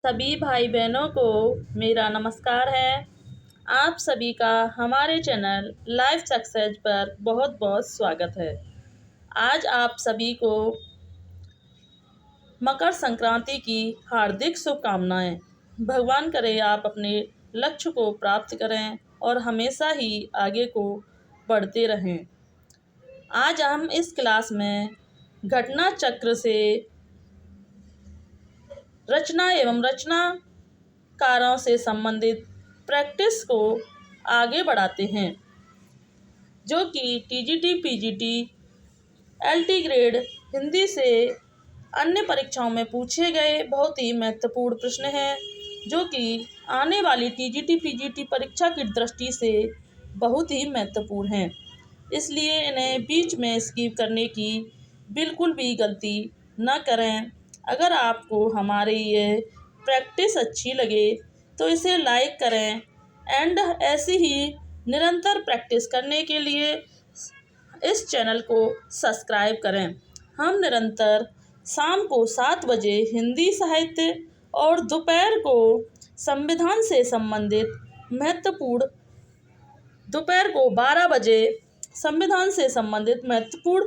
सभी भाई बहनों को मेरा नमस्कार है। आप सभी का हमारे चैनल लाइफ सक्सेस पर बहुत बहुत स्वागत है। आज आप सभी को मकर संक्रांति की हार्दिक शुभकामनाएं। भगवान करे आप अपने लक्ष्य को प्राप्त करें और हमेशा ही आगे को बढ़ते रहें। आज हम इस क्लास में घटना चक्र से रचना एवं रचनाकारों से संबंधित प्रैक्टिस को आगे बढ़ाते हैं, जो कि TGT, PGT, LT grade Hindi से अन्य परीक्षाओं में पूछे गए बहुत ही महत्वपूर्ण प्रश्न हैं, जो कि आने वाली टीजीटी, पीजीटी परीक्षा की दृष्टि से बहुत ही महत्वपूर्ण हैं। इसलिए इन्हें बीच में स्किप करने की बिल्कुल भी गलती न करें। अगर आपको हमारी ये प्रैक्टिस अच्छी लगे तो इसे लाइक करें एंड ऐसी ही निरंतर प्रैक्टिस करने के लिए इस चैनल को सब्सक्राइब करें। हम निरंतर शाम को 7 बजे हिंदी साहित्य और दोपहर को संविधान से संबंधित दोपहर को 12 बजे संविधान से संबंधित महत्वपूर्ण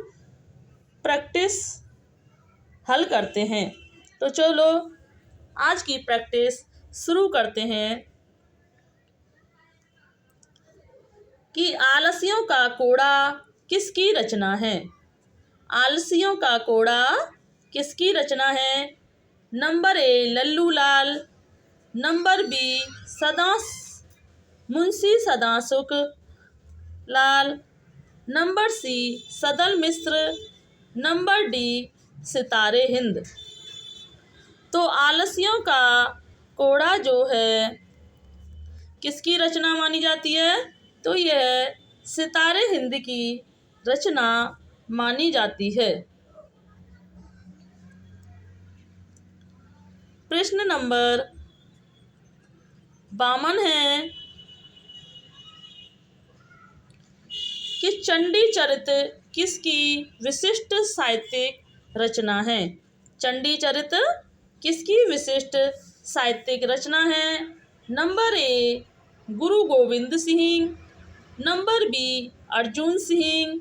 प्रैक्टिस हल करते हैं। तो चलो आज की प्रैक्टिस शुरू करते हैं कि आलसियों का कोड़ा किसकी रचना है। आलसियों का कोड़ा किसकी रचना है? Number A Lallu Lal, number B Munshi Sadasukh Lal, number C Sadal Mishra, number D Sitare Hind. तो आलसियों का कोड़ा जो है किसकी रचना मानी जाती है? तो यह सितारे हिंद की रचना मानी जाती है। प्रश्न नंबर 52 है कि चंडी चरित किसकी विशिष्ट साहित्यिक रचना है? चंडी चरित किसकी विशिष्ट साहित्यिक रचना है? Number A Guru Gobind Singh, number B Arjun Singh,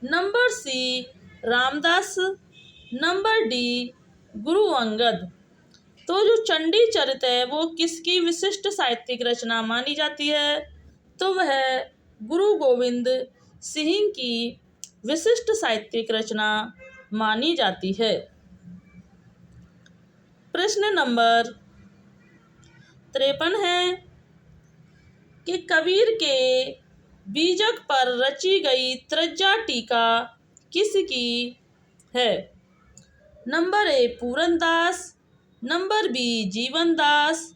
number C Ramdas, number D Guru Angad. तो जो चंडी चरित है वो किसकी विशिष्ट साहित्यिक रचना मानी जाती है? तो वह गुरु गोविंद सिंह की विशिष्ट साहित्यिक रचना मानी जाती है। प्रश्न नंबर 53 है कि कबीर के बीजक पर रची गई त्रजा टीका किसकी है? Number A Puran Das, number B Jivan Das,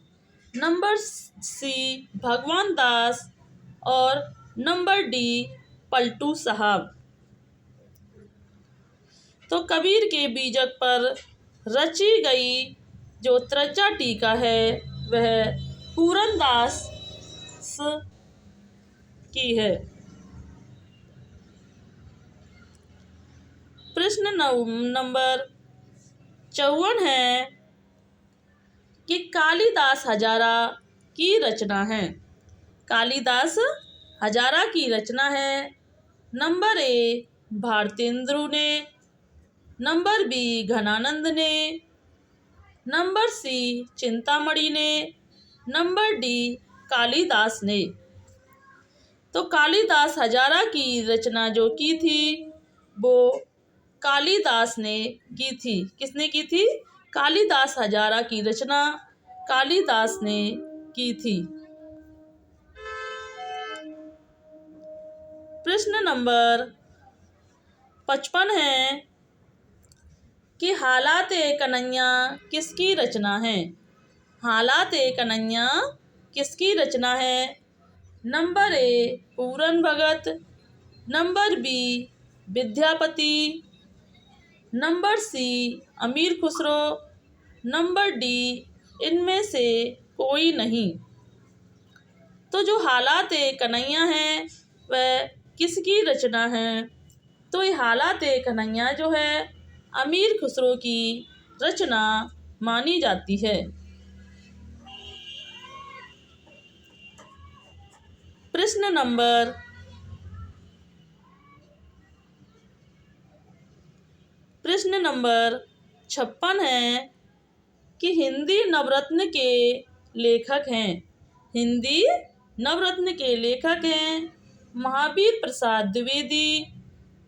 number C भगवान दास और नंबर डी पलटू साहब। तो कबीर के बीजक पर रची गई जो त्रजा टीका है वह पूरन दास की है। प्रश्न नंबर 54 है कि कालिदास हजारा की रचना है। कालिदास हजारा की रचना है। नंबर ए भारतेंदु ने, नंबर बी घनानंद ने, नंबर सी चिंतामणि ने, नंबर डी कालिदास ने। तो कालिदास हजारा की रचना जो की थी वो कालिदास ने की थी। किसने की थी? कालिदास हजारा की रचना कालिदास ने की थी। प्रश्न नंबर 55 है कि हालात-ए कन्हैया किसकी रचना है? हालात-ए कन्हैया किसकी रचना है? Number A Puran Bhagat, number B Vidyapati, number C Amir Khusro, number D इनमें से कोई नहीं। तो जो हालात-ए कन्हैया है वह किसकी रचना है? तो ये हालात-ए कन्हैया जो है अमीर खुसरो की रचना मानी जाती है। प्रश्न नंबर 56 है कि हिंदी नवरत्न के लेखक हैं। हिंदी नवरत्न के लेखक हैं महावीर प्रसाद द्विवेदी,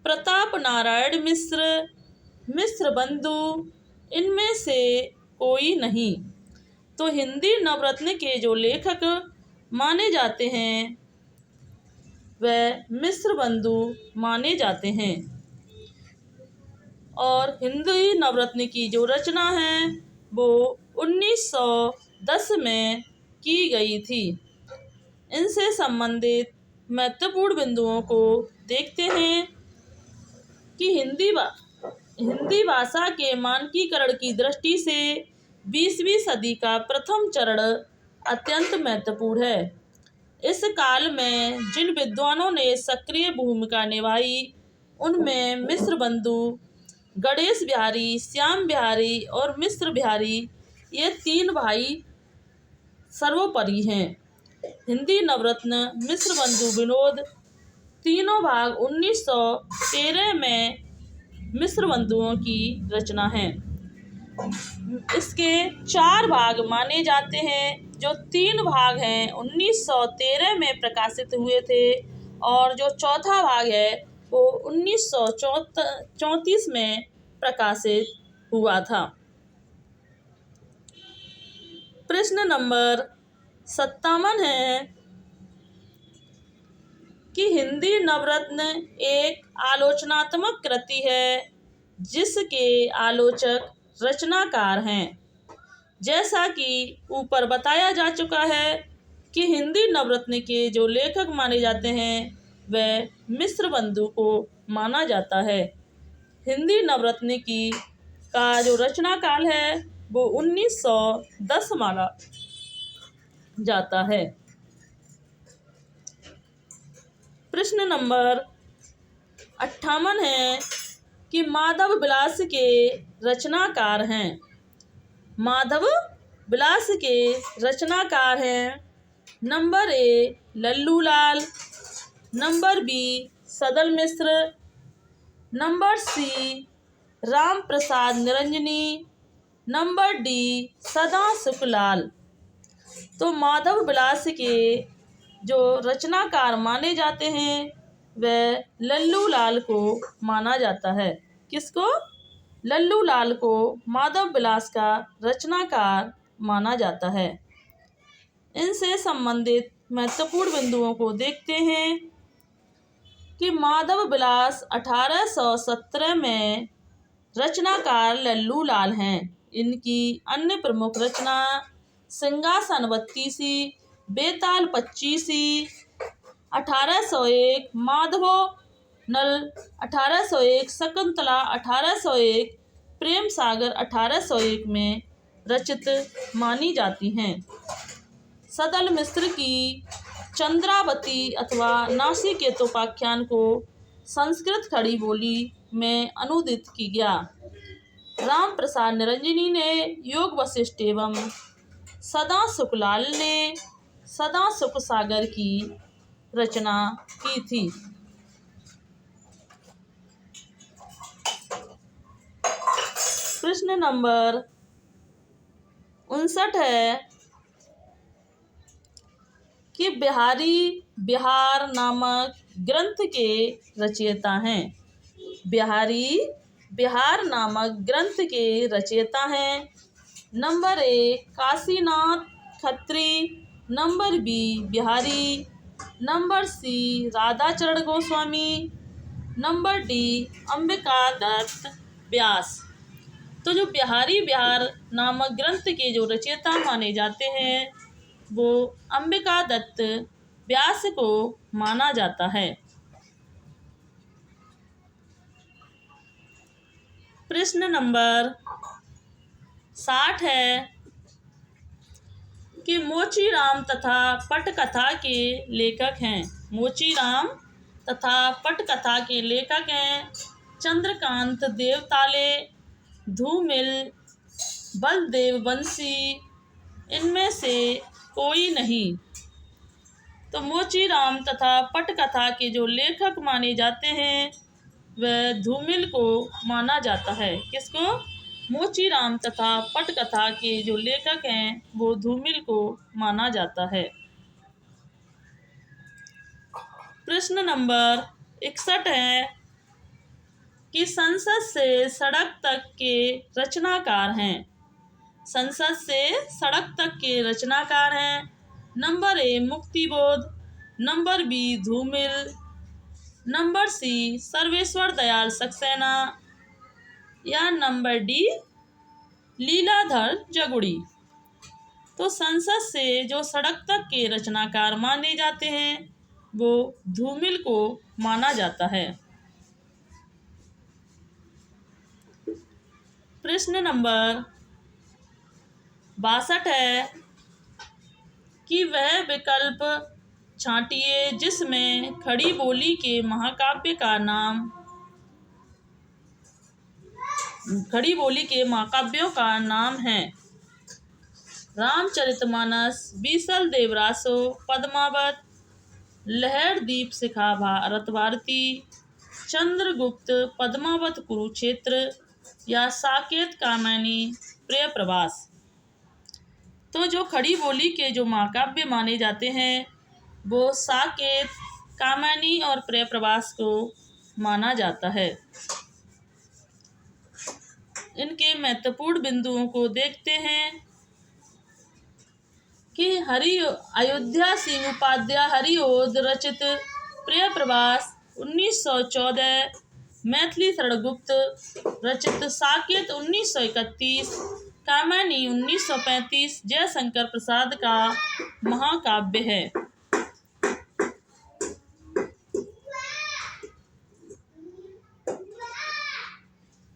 प्रताप नारायण मिश्र, मिश्र बंधु, इनमें से कोई नहीं। तो हिंदी नवरत्न के जो लेखक माने जाते हैं वह मिश्र बंधु माने जाते हैं। और हिंदी नवरत्न की जो रचना है वो 1910 में की गई थी। इनसे संबंधित महत्वपूर्ण बिंदुओं को देखते हैं कि हिंदी भाषा के मानकीकरण की दृष्टि से 20वीं सदी का प्रथम चरण अत्यंत महत्वपूर्ण है। इस काल में जिन विद्वानों ने सक्रिय भूमिका निभाई उनमें मिश्र बंधु, गणेश बिहारी, श्याम बिहारी और मिश्र बिहारी, ये 3 भाई सर्वोपरि हैं। हिंदी नवरत्न, मिश्र बंधु, विनोद, तीनों भाग 1913 में मिश्र बंधुओं की रचना है। इसके 4 भाग माने जाते हैं। जो 3 भाग हैं 1913 में प्रकाशित हुए थे और जो चौथा भाग है वो 1934 में प्रकाशित हुआ था। प्रश्न नंबर 57 है कि हिंदी नवरत्न एक आलोचनात्मक कृति है जिसके आलोचक रचनाकार हैं। जैसा कि ऊपर बताया जा चुका है कि हिंदी नवरत्न के जो लेखक माने जाते हैं वह मिश्र बंधु को माना जाता है। हिंदी नवरत्न का जो रचना काल है वो 1910 माना जाता है। प्रश्न नंबर 58 है कि माधव विलास के रचनाकार हैं। माधव विलास के रचनाकार हैं number A Lallu Lal, number B Sadal Mishra, number C Ram Prasad Niranjani, number D Sada Sukhlal. तो माधव विलास के जो रचनाकार माने जाते हैं वह लल्लू लाल को माना जाता है। किसको? लल्लू लाल को माधव विलास का रचनाकार माना जाता है। इनसे संबंधित महत्वपूर्ण बिंदुओं को देखते हैं कि माधव विलास 1817 में रचनाकार लल्लू लाल हैं। इनकी अन्य प्रमुख रचना सिंहासन बत्तीसी, बेताल पच्चीसी, 1801 माधवो नल, 1801 शकुंतला, 1801 प्रेम सागर 1801 में रचित मानी जाती हैं। सदल मिश्र की चंद्रावती अथवा नासिकेत उपाख्यान को संस्कृत खड़ी बोली में अनुदित की गया। राम प्रसाद निरंजनी ने योग वशिष्ठ एवं सदा सुखलाल ने सदा सुख सागर की रचना की थी। प्रश्न नंबर 59 है कि बिहारी बिहार नामक ग्रंथ के रचयिता हैं। बिहारी बिहार नामक ग्रंथ के रचयिता हैं number A Kashinath Khatri, number B Bihari, number C Radhacharan Goswami, number D Ambika Datt Vyas. तो जो बिहारी बिहार नामक ग्रंथ के जो रचयिता माने जाते हैं वो अंबिका दत्त व्यास को माना जाता है। प्रश्न नंबर 60 है कि मोचीराम तथा पटकथा के लेखक हैं। मोचीराम तथा पटकथा के लेखक हैं चंद्रकांत देवताले, धूमिल, बलदेव बंसी, इनमें से कोई नहीं। तो मोचीराम तथा पटकथा के जो लेखक माने जाते हैं वह धूमिल को माना जाता है। किसको? मोचीराम तथा पटकथा के जो लेखक हैं वो धूमिल को माना जाता है। प्रश्न नंबर 61 है कि संसद से सड़क तक के रचनाकार हैं। संसद से सड़क तक के रचनाकार हैं। Number A Muktibodh, number B Dhumil, number C Sarveshwar Dayal Saxena या नंबर डी लीलाधर जगुड़ी। तो संसद से जो सड़क तक के रचनाकार माने जाते हैं वो धूमिल को माना जाता है। प्रश्न नंबर 62 है कि वह विकल्प छांटिए जिसमें खड़ी बोली के महाकाव्य का नाम, खड़ी बोली के महाकाव्यों का नाम है रामचरितमानस, बीसल देवरासो, पद्मावत, लहर दीप शिखा भारतवारती, चंद्रगुप्त, पद्मावत कुरुक्षेत्र या साकेत कामिनी प्रिय प्रवास। तो जो खड़ी बोली के जो महाकाव्य माने जाते हैं वो साकेत, कामिनी और प्रिय प्रवास को माना जाता है। इनके महत्वपूर्ण बिंदुओं को देखते हैं कि अयोध्या सिंह उपाध्याय हरिओद रचित प्रिय प्रवास 1914, मैथिली शरणगुप्त रचित साकेत 1931, कामिनी 1935 जयशंकर प्रसाद का महाकाव्य है।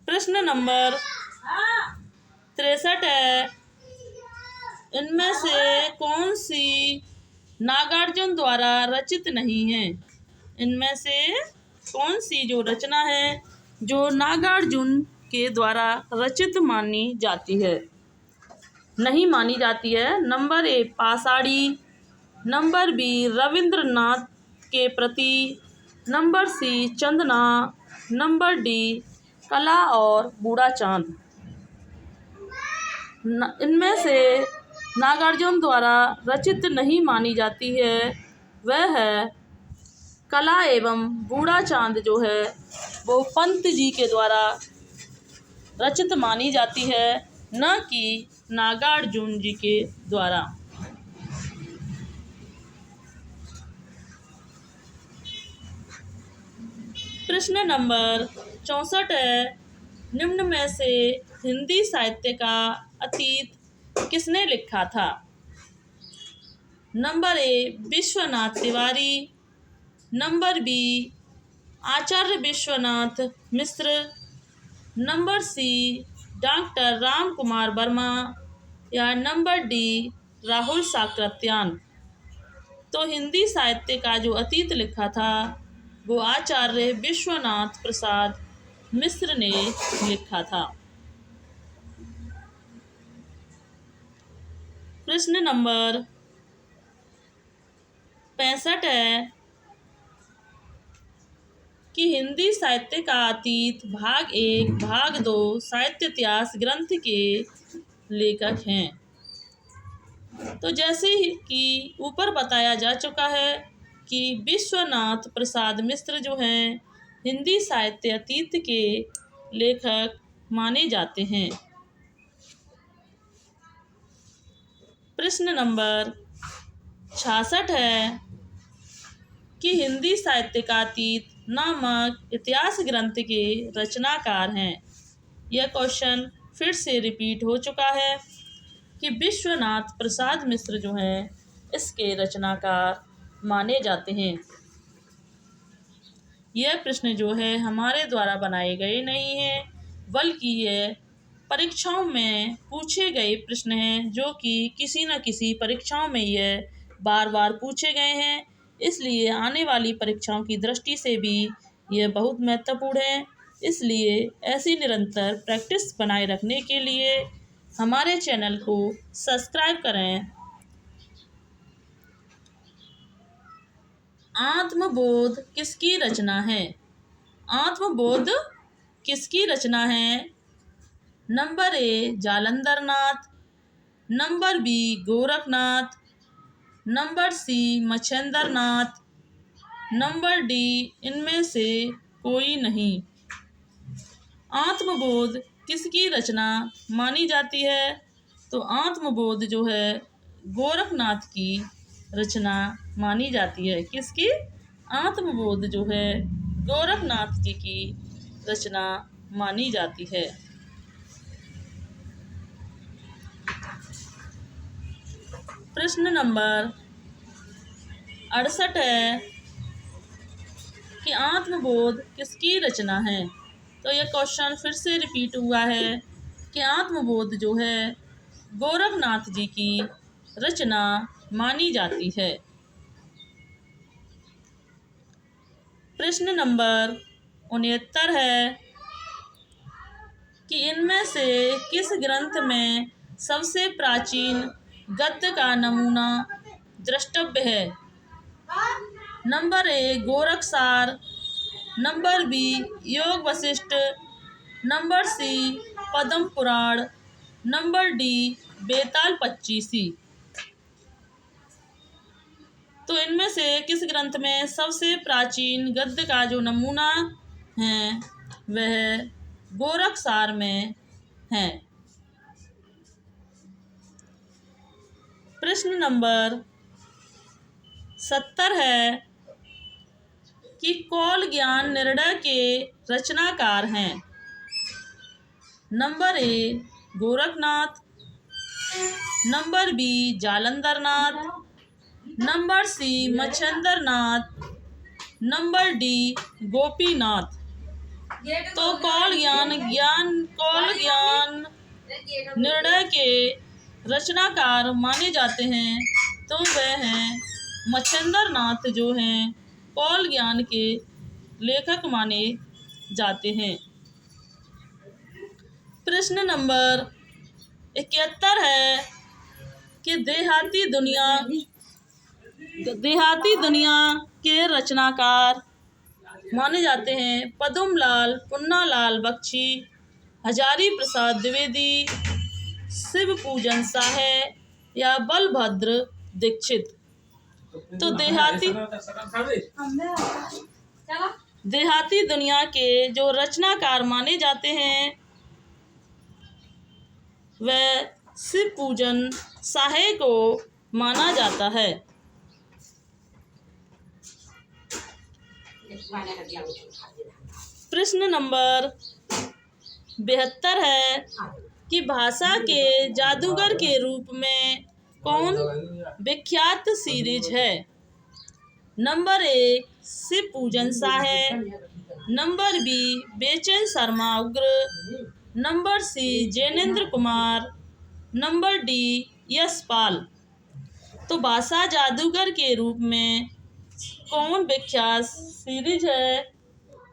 प्रश्न नंबर 63 है इनमें से कौन सी नागार्जुन द्वारा रचित नहीं है? इनमें से कौन सी जो रचना है जो नागार्जुन के द्वारा रचित मानी जाती है, नहीं मानी जाती है? Number A Pashani, number B Rabindranath के प्रति, number C Chandana, number D कला और बूढ़ा चांद। इनमें से नागार्जुन द्वारा रचित नहीं मानी जाती है वह है कला एवं बूढ़ा चांद जो है वो पंत जी के द्वारा रचित मानी जाती है, न कि नागार्जुन जी के द्वारा। प्रश्न नंबर 64 है निम्न में से हिंदी साहित्य का अतीत किसने लिखा था? Number A Vishwanath Tiwari, number B Acharya Vishwanath Mishra, number C doctor Ram Kumar Verma या नंबर डी राहुल साकृत्यायन। तो हिंदी साहित्य का जो अतीत लिखा था वो आचार्य विश्वनाथ प्रसाद मिश्र ने लिखा था। प्रश्न नंबर 65 है कि हिंदी साहित्य का अतीत भाग 1, भाग 2 साहित्य इतिहास ग्रंथ के लेखक हैं। तो जैसे कि ऊपर बताया जा चुका है कि विश्वनाथ प्रसाद मिश्र जो हैं हिंदी साहित्य अतीत के लेखक माने जाते हैं। प्रश्न नंबर 66 है कि हिंदी साहित्य का अतीत नामक इतिहास ग्रंथ के रचनाकार हैं। यह क्वेश्चन फिर से रिपीट हो चुका है कि विश्वनाथ प्रसाद मिश्र जो हैं इसके रचनाकार माने जाते हैं। यह प्रश्न जो है हमारे द्वारा बनाए गए नहीं हैं बल्कि यह परीक्षाओं में पूछे गए प्रश्न हैं जो कि किसी न किसी परीक्षाओं में यह बार बार पूछे गए हैं। इसलिए आने वाली परीक्षाओं की दृष्टि से भी यह बहुत महत्वपूर्ण है। इसलिए ऐसी निरंतर प्रैक्टिस बनाए रखने के लिए हमारे चैनल को सब्सक्राइब करें। आत्मबोध किसकी रचना है? आत्मबोध किसकी रचना है? Number A Jalandhar Nath, number B Gorakhnath, number C Machhendra Nath, number D इनमें से कोई नहीं। आत्मबोध किसकी रचना मानी जाती है? तो आत्मबोध जो है गोरखनाथ की रचना मानी जाती है। किसकी? आत्मबोध जो है गोरखनाथ जी की रचना मानी जाती है। प्रश्न नंबर 68 है कि आत्मबोध किसकी रचना है? तो यह क्वेश्चन फिर से रिपीट हुआ है कि आत्मबोध जो है गोरखनाथ जी की रचना मानी जाती है। प्रश्न नंबर 69 है कि इनमें से किस ग्रंथ में सबसे प्राचीन गद्य का नमूना द्रष्टव्य है? नंबर ए गोरखसार, नंबर बी योग Vashishtha, number C Padma Purana, number D बेताल पच्चीसी। तो इनमें से किस ग्रंथ में सबसे प्राचीन गद्य का जो नमूना है वह गोरखसार में है। प्रश्न नंबर 70 है कि कौल ज्ञान निर्णय के रचनाकार हैं। Number A Gorakhnath, number B Jalandhar Nath, number C Machhendra Nath, number D Gopinath. तो कौल ज्ञान निर्णय के रचनाकार माने जाते हैं तो वह हैं मच्छेंद्र नाथ जो हैं कौल ज्ञान के लेखक माने जाते हैं। प्रश्न नंबर 71 है कि देहाती दुनिया के रचनाकार माने जाते हैं पद्मलाल, पुन्नालाल बख्शी, हजारी प्रसाद द्विवेदी, शिव पूजन साहे या बलभद्र दीक्षित। तो देहाती दुनिया के जो रचनाकार माने जाते हैं वह शिव पूजन साहे को माना जाता है। प्रश्न नंबर 72 है कि भाषा के जादूगर के रूप में कौन विख्यात सीरीज है? नंबर ए शिव पूजन साहे, number B Bechain Sharma Ugra, number C Jainendra Kumar, number D Yashpal. तो भाषा जादूगर के रूप में कौन विख्यात सीरीज है?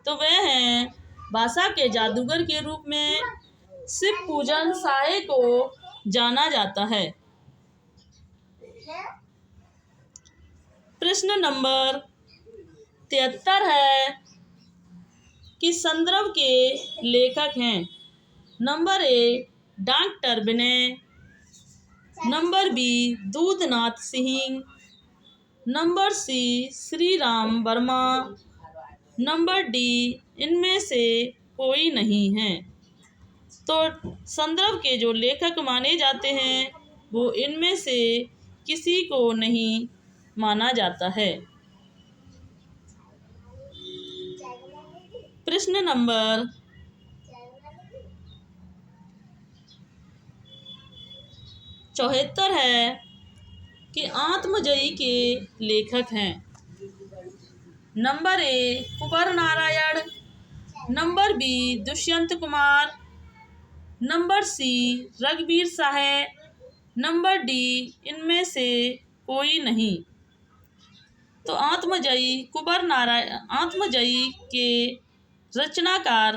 तो वह है भाषा के जादूगर के रूप में शिव पूजन साहे को जाना जाता है। प्रश्न नंबर 73 है कि संदर्भ के लेखक हैं। Number A doctor Vinay, number B Doodhnath Singh, number C Shri Ram Verma, number D इनमें से कोई नहीं है। तो संदर्भ के जो लेखक माने जाते हैं वो इनमें से किसी को नहीं माना जाता है। प्रश्न नंबर 74 है कि आत्मजयी के लेखक हैं। Number A Kunwar Narayan, number B Dushyant Kumar, number C रघुवीर साहे, नंबर डी इनमें से कोई नहीं। तो आत्मजयी के रचनाकार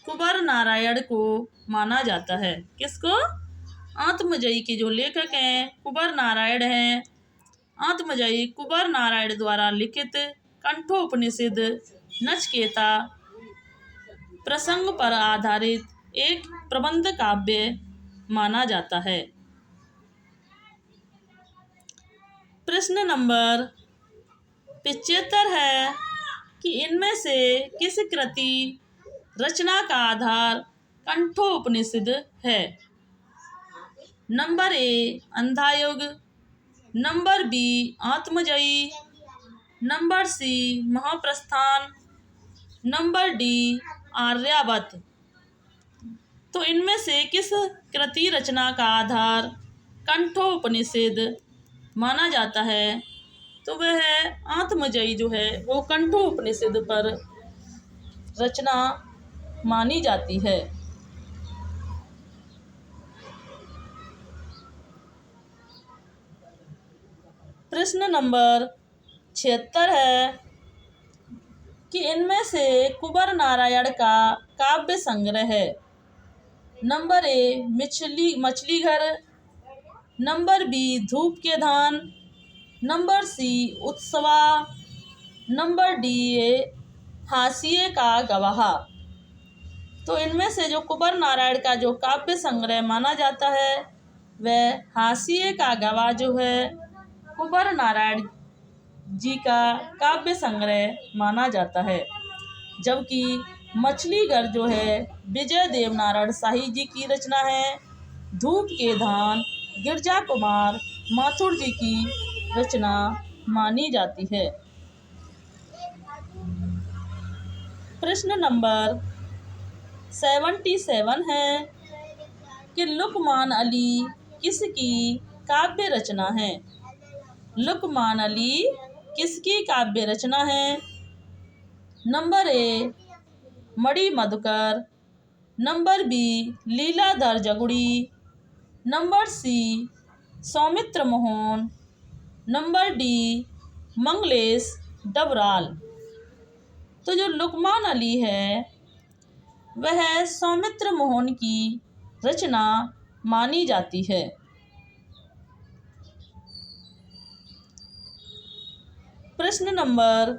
कुंवर नारायण को माना जाता है। किसको? आत्मजयी के जो लेखक हैं कुंवर नारायण हैं आत्मजयी कुंवर नारायण द्वारा लिखित कंठोपनिषद नचिकेता प्रसंग पर आधारित एक प्रबंध काव्य माना जाता है। प्रश्न नंबर 75 है कि इनमें से किस कृति रचना का आधार कंठोपनिषद है। Number A Andhayug, number B Atmajayi, number C Mahaprasthan, number D Aryavat. तो इनमें से किस कृति रचना का आधार कंठोपनिषद माना जाता है, तो वह आत्मजयी जो है वो कंठोपनिषद पर रचना मानी जाती है। प्रश्न नंबर 76 है कि इनमें से कुंवर नारायण का काव्य संग्रह है। नंबर ए मछली घर, नंबर बी धूप के धान, नंबर सी उत्सवा, नंबर डी हाशिए का गवाह। तो इनमें से जो कुंवर नारायण का जो काव्य संग्रह माना जाता है वह हाशिए का गवाह जो है कुंवर नारायण जी का काव्य संग्रह माना जाता है। जबकि मछलीघर जो है विजय देव नारायण शाही जी की रचना है। धूप के धान गिरजा कुमार माथुर जी की रचना मानी जाती है। प्रश्न नंबर 77 है कि लुकमान अली किसकी काव्य रचना है। लुकमान अली किसकी काव्य रचना है। Number A Mani Madhukar, number B Leeladhar Jagudi, number C Saumitra Mohan, number D Manglesh Dabral. तो जो लुकमान अली है वह सौमित्र मोहन की रचना मानी जाती है। प्रश्न नंबर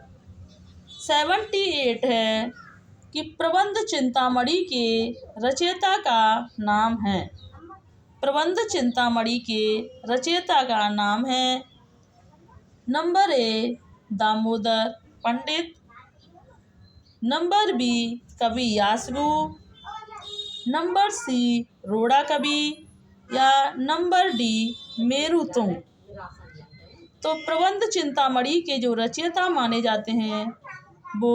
78 है कि प्रबंध चिंतामणि के रचयिता का नाम है। प्रबंध चिंतामणि के रचयिता का नाम है number A Damodar Pandit, number B कवि यासगु, नंबर सी रोड़ा कवि या नंबर डी मेरुतुंग। तो प्रबंध चिंतामणि के जो रचयिता माने जाते हैं वो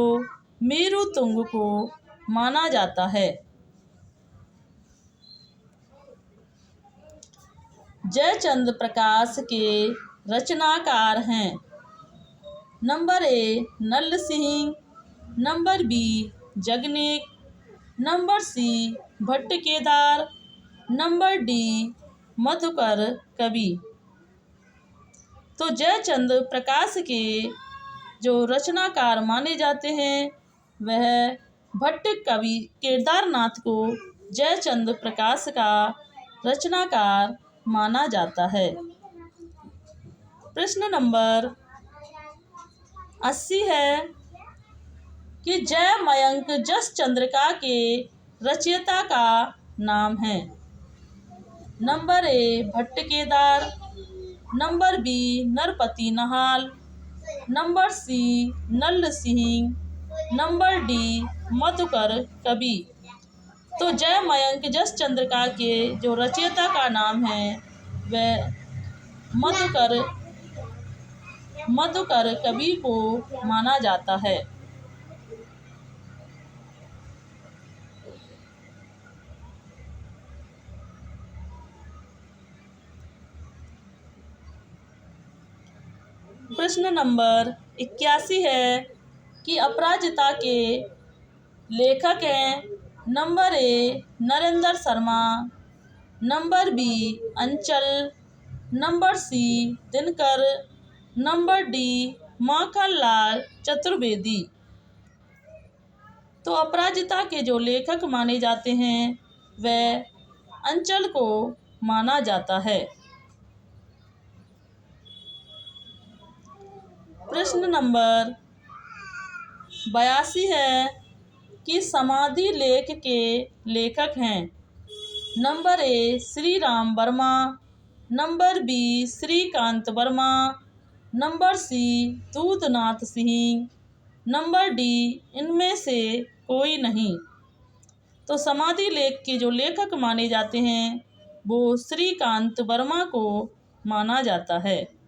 मेरुतुंग को माना जाता है। जयचंद्र प्रकाश के रचनाकार हैं। Number A Nal Singh, number B Jagnek, number C Bhatt Kedar, number D Madhukar Kavi. तो जयचंद्र प्रकाश के जो रचनाकार माने जाते हैं वह भट्ट कवि केदारनाथ को जयचंद्र प्रकाश का रचनाकार माना जाता है। प्रश्न नंबर 80 है कि जय मयंक जस चंद्रिका के रचयिता का नाम है। Number A Bhatt Kedar, number B Narpati Nahal, number C Nal Singh, number D Madhukar Kavi. तो जय मयंक जस चंद्रिका के जो रचयिता का नाम है वह मधुकर कवि को माना जाता है। प्रश्न नंबर 81 है कि अपराजिता के लेखक हैं। Number A Narendra Sharma, number B Anchal, number C Dinkar, number D Makhanlal Chaturvedi. तो अपराजिता के जो लेखक माने जाते हैं वह अंचल को माना जाता है। प्रश्न नंबर 82 है कि समाधि लेख के लेखक हैं। Number A Shri Ram Verma, number B Shrikant Verma, number C Doodhnath Singh, number D इनमें से कोई नहीं। तो समाधि लेख के जो लेखक माने जाते हैं वो श्रीकांत वर्मा को माना जाता है।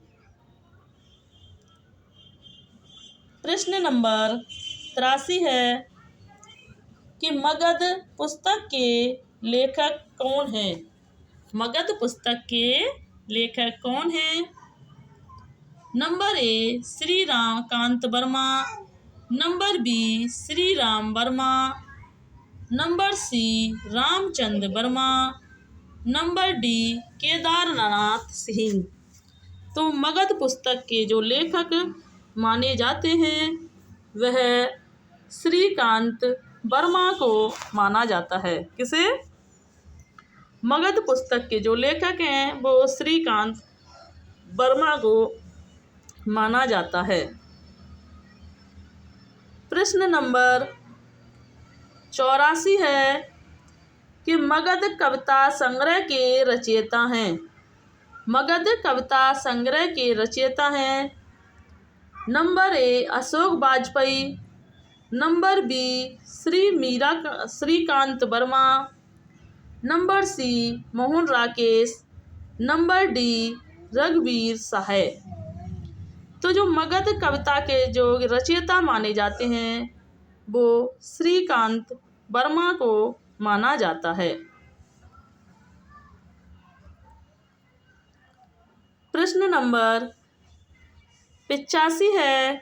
प्रश्न नंबर 83 है कि मगध पुस्तक के लेखक कौन हैं। मगध पुस्तक के लेखक कौन हैं? Number A Shri Kant Verma, number B Shri Ram Verma, number C Ramchandra Verma, number D Kedarnath Singh. तो मगध पुस्तक के जो लेखक माने जाते हैं वह श्रीकांत वर्मा को माना जाता है। किसे? मगध पुस्तक के जो लेखक हैं वो श्रीकांत वर्मा को माना जाता है। प्रश्न नंबर 84 है कि मगध कविता संग्रह के रचयिता हैं। मगध कविता संग्रह के रचयिता हैं number A Ashok Vajpeyi, number B Shrikant Verma, number C Mohan Rakesh, number D रघुवीर सहाय। तो जो मगध कविता के जो रचयिता माने जाते हैं वो श्रीकांत वर्मा को माना जाता है। प्रश्न नंबर 85 है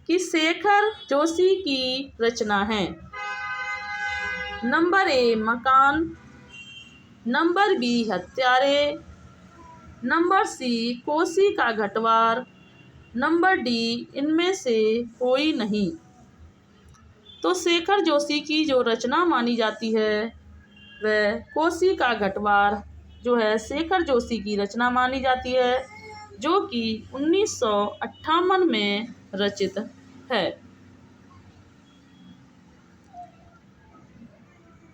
कि शेखर जोशी की रचना है। नंबर ए मकान, नंबर बी हत्यारे, नंबर सी कोसी का घटवार, नंबर डी इनमें से कोई नहीं। तो शेखर जोशी की जो रचना मानी जाती है वह कोसी का घटवार जो है शेखर जोशी की रचना मानी जाती है, जो कि 1958 में रचित है।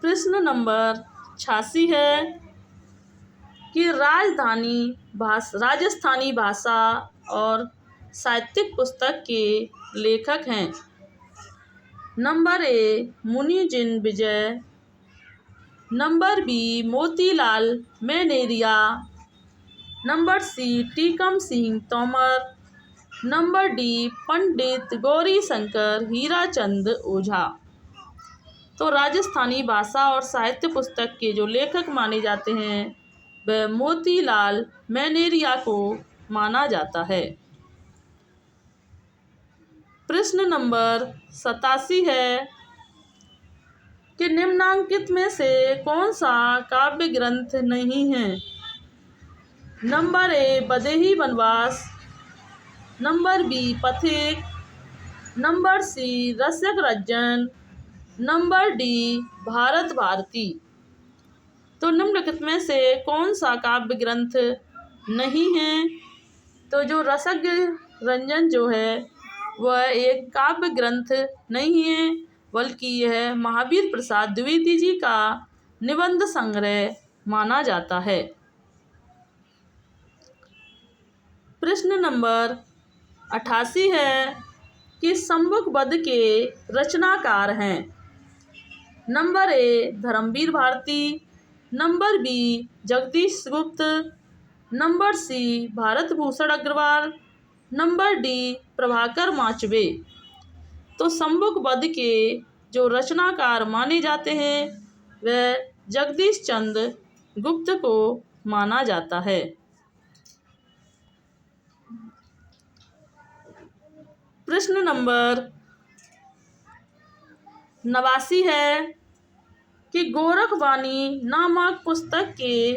प्रश्न नंबर 86 है कि राजस्थानी भाषा और साहित्यिक पुस्तक के लेखक हैं। Number A Munijin Vijay, number B Motilal Menaria, number C Tikam Singh Tomar, number D Pandit Gauri Shankar Hirachand Ojha. तो राजस्थानी भाषा और साहित्य पुस्तक के जो लेखक माने जाते हैं वह मोतीलाल मेनेरिया को माना जाता है। प्रश्न नंबर 87 है कि निम्नांकित में से कौन सा काव्य ग्रंथ नहीं है। नंबर ए बदेही वनवास, नंबर बी पथिक, नंबर सी रसिक रंजन, नंबर डी भारत भारती। तो निम्नलिखित में से कौन सा काव्य ग्रंथ नहीं है? तो जो रसिक रंजन जो है वह एक काव्य ग्रंथ नहीं है, बल्कि यह महावीर प्रसाद द्विवेदी जी का निबंध संग्रह माना जाता है। प्रश्न नंबर 88 है कि सम्मुख वध के रचनाकार हैं। Number A Dharamvir Bharati, number B Jagdish Gupt, number C Bharat Bhushan Agrawal, number D Prabhakar Machwe. तो सम्मुख वध के जो रचनाकार माने जाते हैं वह जगदीश चंद्र गुप्त को माना जाता है। प्रश्न नंबर 89 है कि गोरखवाणी नामक पुस्तक के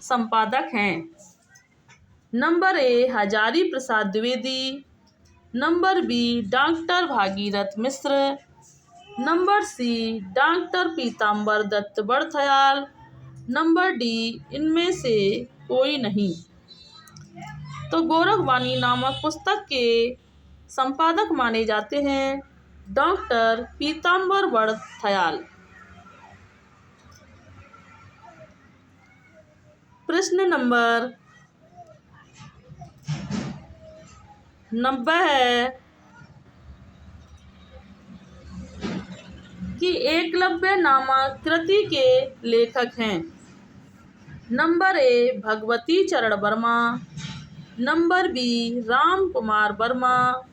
संपादक हैं। Number A Hazari Prasad Dwivedi, number B doctor Bhagirath Mishra, number C doctor Pitambar Dutt Barthwal, number D इनमें से कोई नहीं। तो गोरखवाणी नामक पुस्तक के संपादक माने जाते हैं डॉक्टर पीताम्बर वरदयाल। प्रश्न नंबर 90 है कि एकलव्य नामक कृति के लेखक हैं। Number A Bhagwati Charan Verma, number B Ram Kumar Verma,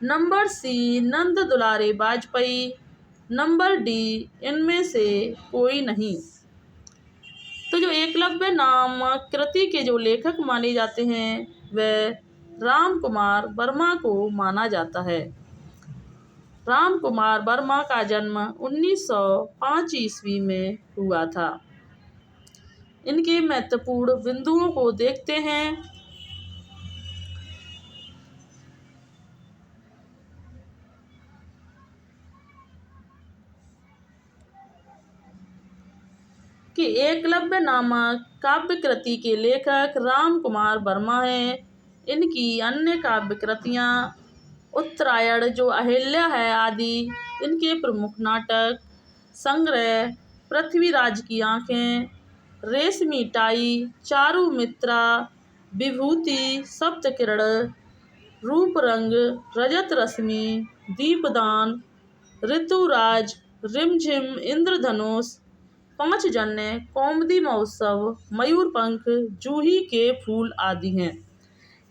number C Nand Dulare Vajpeyi, number D इनमें से कोई नहीं। तो जो एकलव्य नामक कृति के जो लेखक माने जाते हैं वह राम कुमार वर्मा को माना जाता है। राम कुमार वर्मा का जन्म 1905 ईस्वी में हुआ था। इनके महत्वपूर्ण बिंदुओं को देखते हैं। कि एकलव्य नामक काव्य कृति के लेखक राम कुमार वर्मा हैं। इनकी अन्य काव्य कृतियाँ उत्तरायण जो अहिल्या है आदि, इनके प्रमुख नाटक संग्रह पृथ्वीराज की आंखें, रेशमी टाई, चारू मित्रा, विभूति, सप्तकिरण, रूपरंग, रजत रश्मि, दीपदान, ऋतुराज, रिमझिम, इंद्रधनुष, पांचजन्य, कौमुदी महोत्सव, मयूरपंख, जूही के फूल आदि हैं।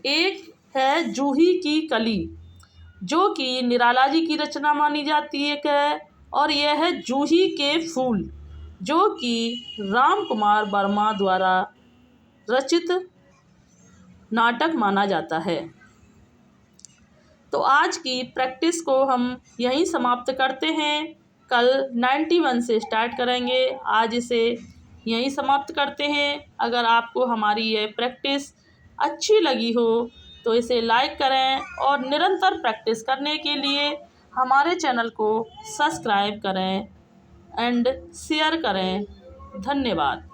एक है जूही की कली जो कि निराला जी की रचना मानी जाती है, और यह है जूही के फूल जो कि राम कुमार वर्मा द्वारा रचित नाटक माना जाता है। तो आज की प्रैक्टिस को हम यहीं समाप्त करते हैं। कल 91 से स्टार्ट करेंगे। आज इसे यहीं समाप्त करते हैं। अगर आपको हमारी यह प्रैक्टिस अच्छी लगी हो तो इसे लाइक करें और निरंतर प्रैक्टिस करने के लिए हमारे चैनल को सब्सक्राइब करें एंड शेयर करें। धन्यवाद।